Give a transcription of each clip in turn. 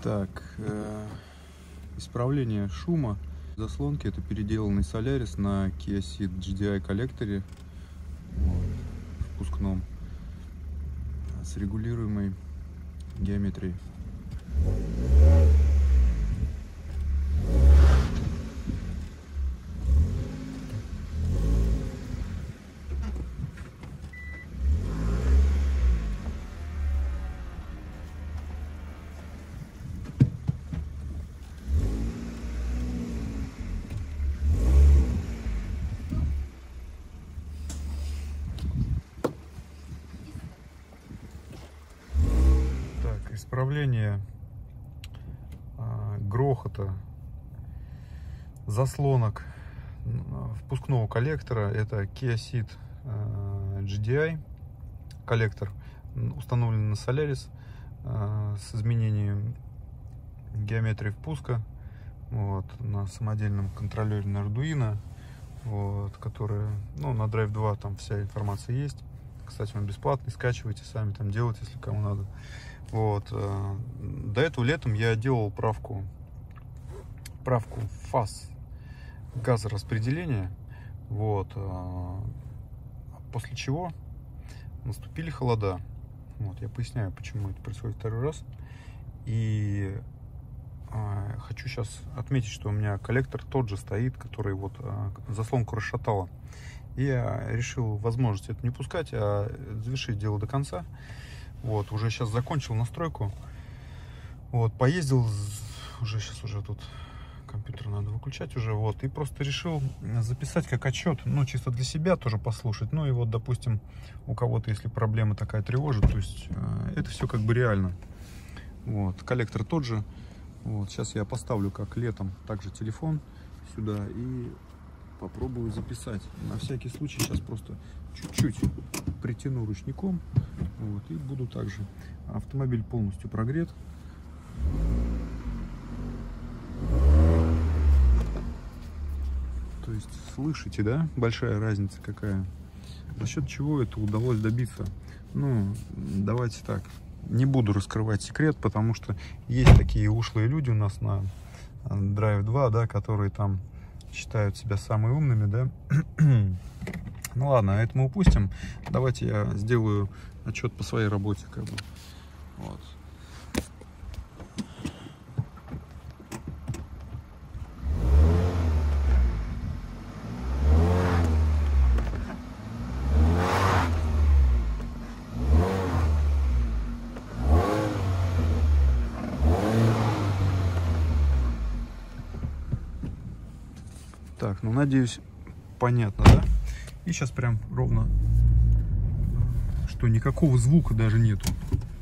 Так, исправление шума заслонки. Это переделанный Solaris на Kia Ceed GDI коллекторе, впускном, с регулируемой геометрией. Исправление грохота заслонок впускного коллектора. Это Kia Ceed GDI коллектор, установлен на Solaris с изменением геометрии впуска, на самодельном контроллере на Arduino, который, на Drive 2 там вся информация есть. Кстати, он бесплатный, скачивайте сами, там делайте, если кому надо. До этого летом я делал правку фаз газораспределения, после чего наступили холода. Я поясняю, почему это происходит второй раз. И хочу сейчас отметить, что у меня коллектор тот же стоит, который заслонку расшатало. И я решил возможность это не пускать, а завершить дело до конца. Уже сейчас закончил настройку. Поездил, сейчас тут компьютер надо выключать уже. И просто решил записать как отчет, чисто для себя тоже послушать. Допустим, у кого-то, если проблема такая тревожит, то есть это все как бы реально. Коллектор тот же. Сейчас я поставлю, как летом, также телефон сюда и попробую записать. На всякий случай сейчас просто чуть-чуть притяну ручником, и буду также. Автомобиль полностью прогрет. То есть слышите, да, большая разница какая? За счет чего это удалось добиться? Давайте так, не буду раскрывать секрет, потому что есть такие ушлые люди у нас на Drive 2, да, которые там считают себя самыми умными, да. Ладно, это мы упустим. Давайте я сделаю отчет по своей работе, Так, надеюсь, понятно, да? И сейчас прям ровно, что никакого звука даже нету.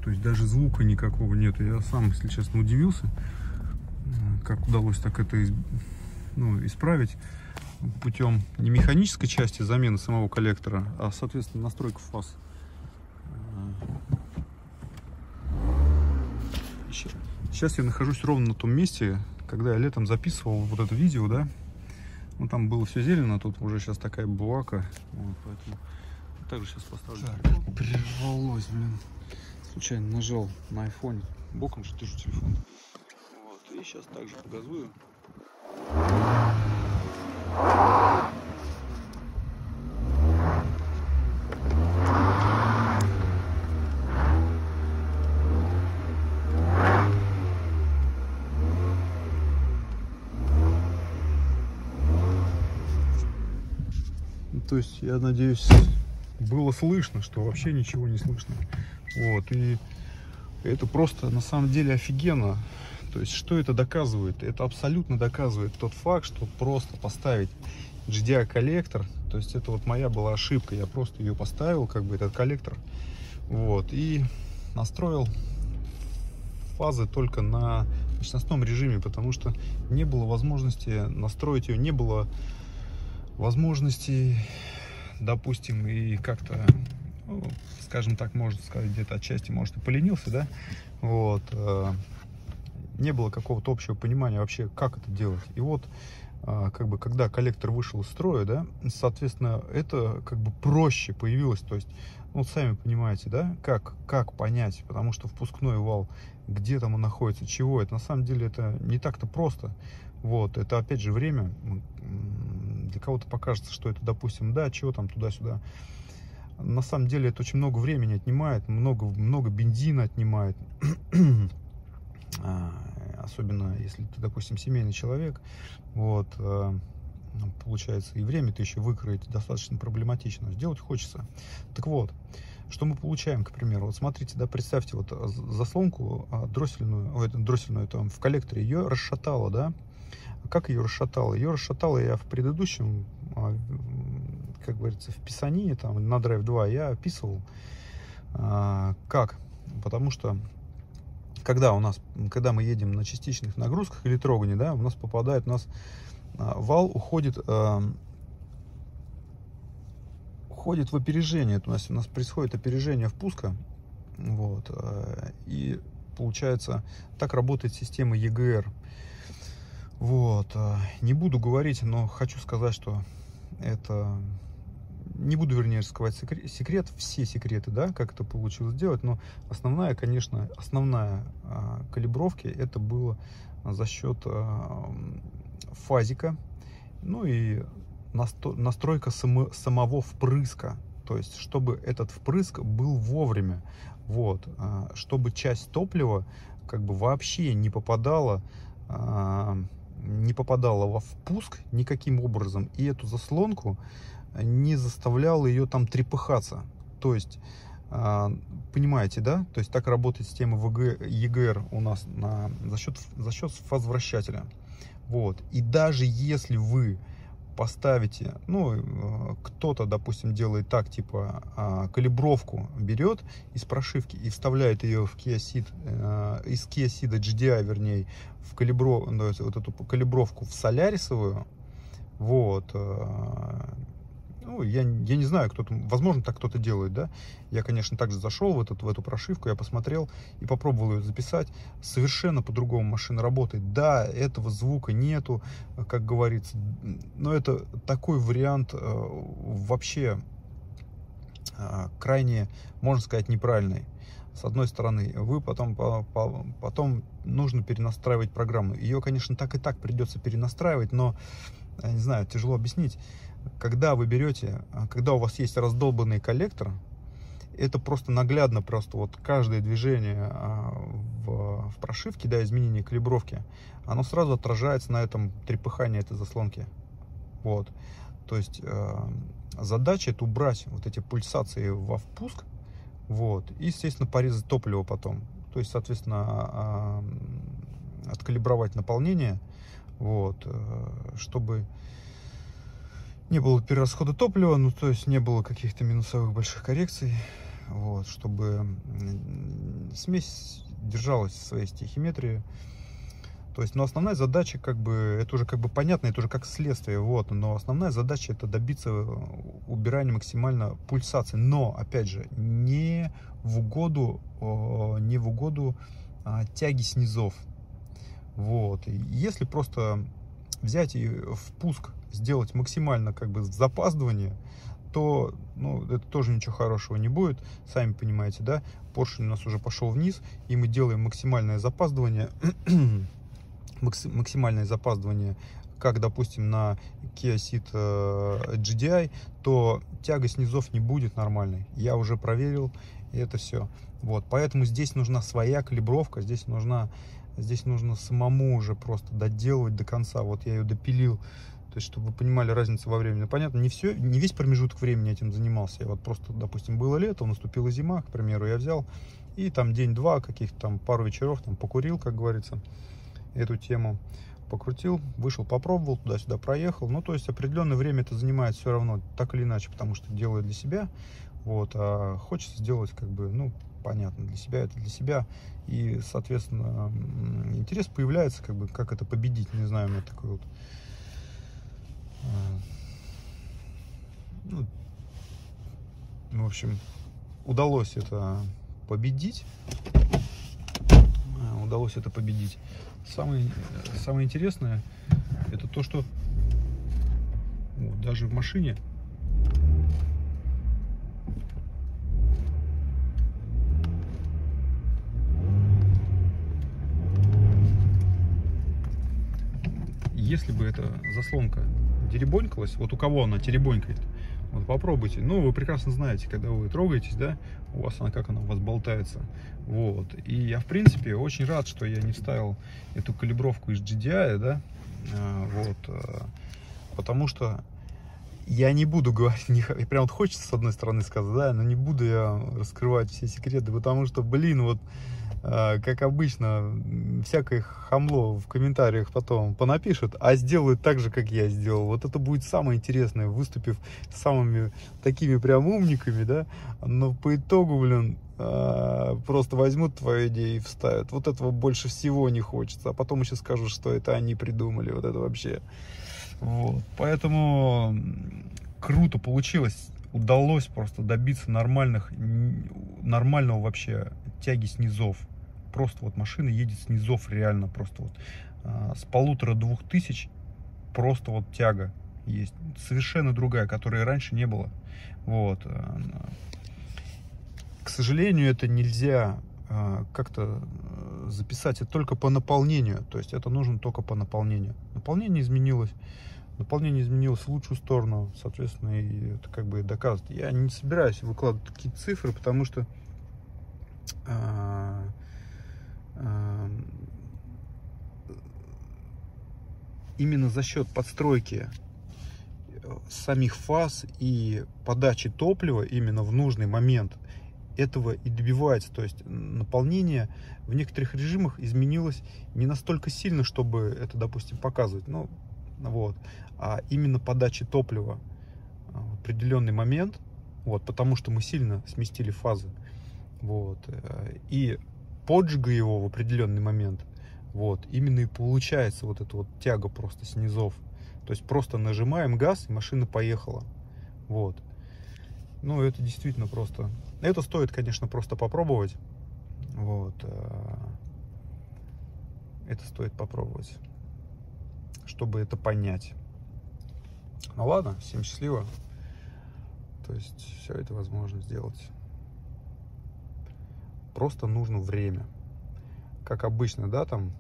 То есть даже звука никакого нету. Я сам, если честно, удивился, как удалось так это исправить путем не механической части замены самого коллектора, а, соответственно, настройка фаз. Сейчас я нахожусь ровно на том месте, когда я летом записывал это видео, да. Там было все зелено, тут уже сейчас такая булака, поэтому также сейчас поставлю. Так, прервалось, случайно нажал на айфоне, боком же держу телефон. И сейчас также погазую. То есть, я надеюсь, было слышно, что вообще ничего не слышно. И это просто на самом деле офигенно. То есть, что это доказывает? Это абсолютно доказывает тот факт, что просто поставить GDI коллектор, то есть это моя была ошибка, я просто ее поставил, этот коллектор, и настроил фазы только на мощностном режиме, потому что не было возможности настроить ее, не было возможности, допустим, и как-то, скажем так, можно сказать, где-то отчасти, может, и поленился, да, не было какого-то общего понимания вообще, как это делать. И как бы, когда коллектор вышел из строя, да, соответственно, это как бы проще появилось, то есть, ну, сами понимаете, да, как понять, потому что впускной вал, где там он находится, чего, это на самом деле это не так-то просто, вот, это опять же время, для кого-то покажется, что это, допустим, да, чего там туда-сюда, на самом деле это очень много времени отнимает, много бензина отнимает, особенно если ты, допустим, семейный человек, вот, получается, и время-то еще выкроить достаточно проблематично, сделать хочется. Так вот, что мы получаем, к примеру, вот смотрите, да, представьте, вот заслонку дроссельную там в коллекторе, ее расшатало, да, как ее расшатало? Ее расшатало я в предыдущем, как говорится, в писанине, там, на Drive 2 я описывал, как, потому что когда мы едем на частичных нагрузках или трогане, да, у нас вал уходит в опережение, то есть у нас происходит опережение впуска, вот, и получается, так работает система EGR. Вот, не буду говорить, но хочу сказать, что это, не буду, вернее, раскрывать все секреты, да, как это получилось сделать, но основная калибровки это было за счет фазика, ну и настройка самого впрыска, то есть чтобы этот впрыск был вовремя, вот, чтобы часть топлива как бы вообще не попадала во впуск никаким образом, и эту заслонку не заставляла ее там трепыхаться. То есть, понимаете, да? То есть так работает система EGR у нас за счет фазвращателя. Вот. И даже если вы поставите, ну, кто-то, допустим, делает так, типа, калибровку берет из прошивки и вставляет ее в Kia Ceed, из Kia Ceed GDI, вернее, вот эту калибровку в солярисовую, вот, ну, я не знаю, возможно, так кто-то делает, да. Я, конечно, также зашел в эту прошивку, я посмотрел и попробовал ее записать. Совершенно по-другому машина работает. Да, этого звука нету, как говорится, но это такой вариант вообще крайне, можно сказать, неправильный. С одной стороны, вы потом нужно перенастраивать программу. Ее, конечно, так и так придется перенастраивать, но, я не знаю, тяжело объяснить. Когда у вас есть раздолбанный коллектор, это просто наглядно, просто вот каждое движение в прошивке, да, изменение калибровки, оно сразу отражается на этом трепыхании этой заслонки. Вот. То есть задача это убрать вот эти пульсации во впуск, вот, и, естественно, порезать топливо потом. То есть, соответственно, откалибровать наполнение, вот, чтобы не было перерасхода топлива, ну, то есть не было каких-то минусовых больших коррекций, вот, чтобы смесь держалась в своей стихиметрии. То есть, но основная задача, как бы, это уже как бы понятно, это уже как следствие, вот, но основная задача это добиться убирания максимально пульсации, но, опять же, не в угоду тяги снизов, вот. Если просто взять и впуск сделать максимально как бы запаздывание, то, ну, это тоже ничего хорошего не будет, сами понимаете, да, поршень у нас уже пошел вниз, и мы делаем максимальное запаздывание, как, допустим, на Kia Ceed GDI, то тяга снизов не будет нормальной, я уже проверил, и это все, вот, поэтому здесь нужна своя калибровка, здесь нужно самому уже просто доделывать до конца, вот я ее допилил. То есть, чтобы вы понимали разницу во времени. Понятно, не весь промежуток времени этим занимался. Я вот просто, допустим, было лето, наступила зима, к примеру, я взял и там день-два, каких-то там пару вечеров там покурил, как говорится, эту тему. Покрутил, вышел, попробовал, туда-сюда проехал. Ну, то есть, определенное время это занимает все равно, так или иначе, потому что делаю для себя. Вот, а хочется сделать, как бы, ну, понятно, для себя это для себя. И, соответственно, интерес появляется, как бы, как это победить, не знаю, у меня такой вот. Ну, в общем, удалось это победить. Самое интересное это то, что даже в машине. Если бы эта заслонка теребонькалась, вот у кого она теребонькает, вот попробуйте. Ну, вы прекрасно знаете, когда вы трогаетесь, да, у вас она, как она у вас болтается. Вот. И я, в принципе, очень рад, что я не вставил эту калибровку из GDI, да, потому что я не буду говорить, прям вот хочется с одной стороны сказать, да, но не буду я раскрывать все секреты, потому что, блин, вот, как обычно, всякое хамло в комментариях потом понапишет, а сделают так же, как я сделал. Вот это будет самое интересное, выступив самыми такими прям умниками, да, но по итогу, блин, просто возьмут твою идею и вставят. Вот этого больше всего не хочется, а потом еще скажут, что это они придумали, вот это вообще. Вот. Поэтому круто получилось, удалось просто добиться нормального вообще тяги с низов. Просто вот машина едет с низов реально, просто вот с 1500-2000 просто вот тяга есть, совершенно другая, которой раньше не было. Вот. К сожалению, это нельзя как-то записать, это только по наполнению, то есть это нужно только по наполнению. Наполнение изменилось в лучшую сторону, соответственно, и это как бы доказывает. Я не собираюсь выкладывать такие цифры, потому что именно за счет подстройки самих фаз и подачи топлива именно в нужный момент этого и добивается. То есть наполнение в некоторых режимах изменилось не настолько сильно, чтобы это, допустим, показывать. Ну, вот. А именно подачи топлива в определенный момент, вот, потому что мы сильно сместили фазы, вот, и поджига его в определенный момент, вот, именно и получается вот эта вот тяга просто с низов. То есть просто нажимаем газ, и машина поехала. Вот. Ну, это действительно просто... Это стоит, конечно, просто попробовать. Вот. Это стоит попробовать, чтобы это понять. Ну ладно, всем счастливо. То есть все это возможно сделать. Просто нужно время. Как обычно, да, там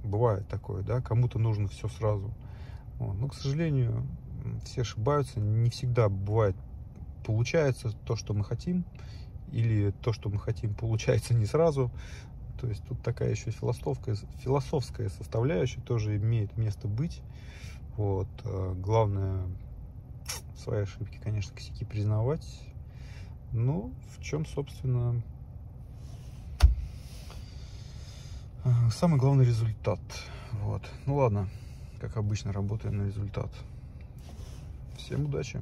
бывает такое, да, кому-то нужно все сразу. Вот. Но, к сожалению, все ошибаются. Не всегда бывает, получается то, что мы хотим, или то, что мы хотим, получается не сразу. То есть тут такая еще философская составляющая тоже имеет место быть. Вот. Главное свои ошибки, конечно, косяки признавать. Ну, в чем, собственно, самый главный результат. Вот. Ну ладно, как обычно, работаем на результат. Всем удачи!